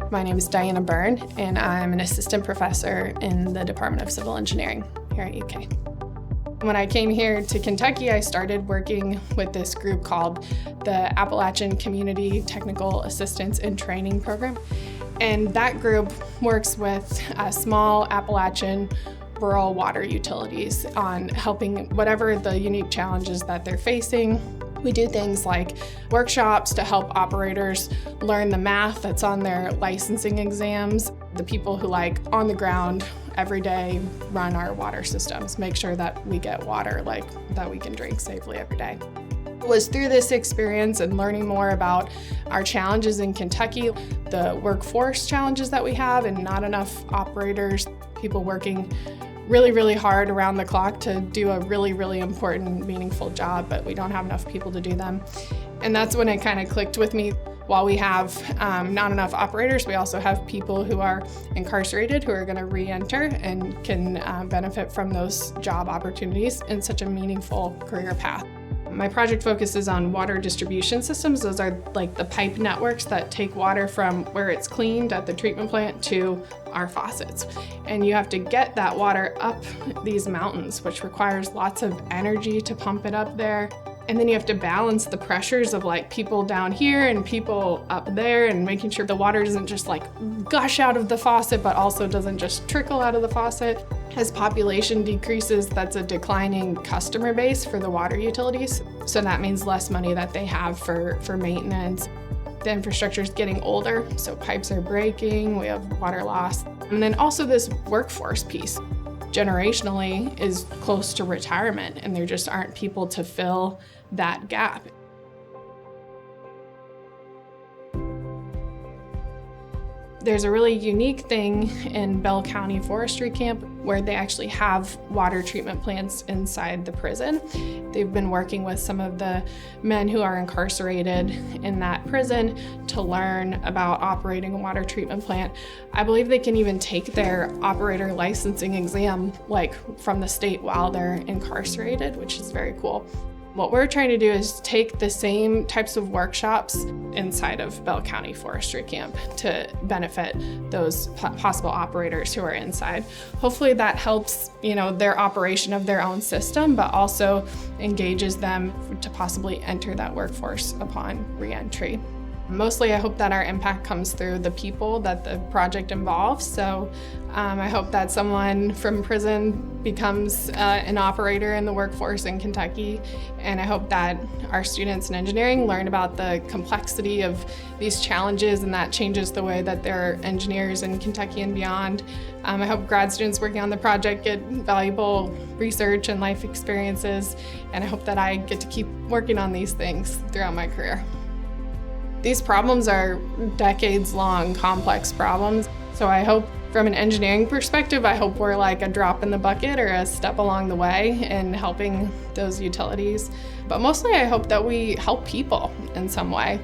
My name is Diana Byrne, and I'm an assistant professor in the Department of Civil Engineering here at UK. When I came here to Kentucky, I started working with this group called the Appalachian Community Technical Assistance and Training Program. And that group works with small Appalachian rural water utilities on helping whatever the unique challenges that they're facing. We do things like workshops to help operators learn the math that's on their licensing exams. The people who on the ground every day run our water systems, make sure that we get water that we can drink safely every day. It was through this experience and learning more about our challenges in Kentucky, the workforce challenges that we have and not enough operators, people working really hard around the clock to do a really important, meaningful job, but we don't have enough people to do them. And that's when it kind of clicked with me. While we have not enough operators, we also have people who are incarcerated who are going to re-enter and can benefit from those job opportunities in such a meaningful career path. My project focuses on water distribution systems. Those are the pipe networks that take water from where it's cleaned at the treatment plant to our faucets. And you have to get that water up these mountains, which requires lots of energy to pump it up there. And then you have to balance the pressures of people down here and people up there and making sure the water doesn't just gush out of the faucet, but also doesn't just trickle out of the faucet. As population decreases, that's a declining customer base for the water utilities. So that means less money that they have for maintenance. The infrastructure is getting older, so pipes are breaking, we have water loss. And then also this workforce piece. Generationally is close to retirement, and there just aren't people to fill that gap. There's a really unique thing in Bell County Forestry Camp where they actually have water treatment plants inside the prison. They've been working with some of the men who are incarcerated in that prison to learn about operating a water treatment plant. I believe they can even take their operator licensing exam from the state while they're incarcerated, which is very cool. What we're trying to do is take the same types of workshops inside of Bell County Forestry Camp to benefit those possible operators who are inside. Hopefully that helps, their operation of their own system, but also engages them to possibly enter that workforce upon re-entry. Mostly, I hope that our impact comes through the people that the project involves. So I hope that someone from prison becomes an operator in the workforce in Kentucky. And I hope that our students in engineering learn about the complexity of these challenges, and that changes the way that they're engineers in Kentucky and beyond. I hope grad students working on the project get valuable research and life experiences. And I hope that I get to keep working on these things throughout my career. These problems are decades-long, complex problems. So I hope from an engineering perspective, I hope we're a drop in the bucket or a step along the way in helping those utilities. But mostly I hope that we help people in some way.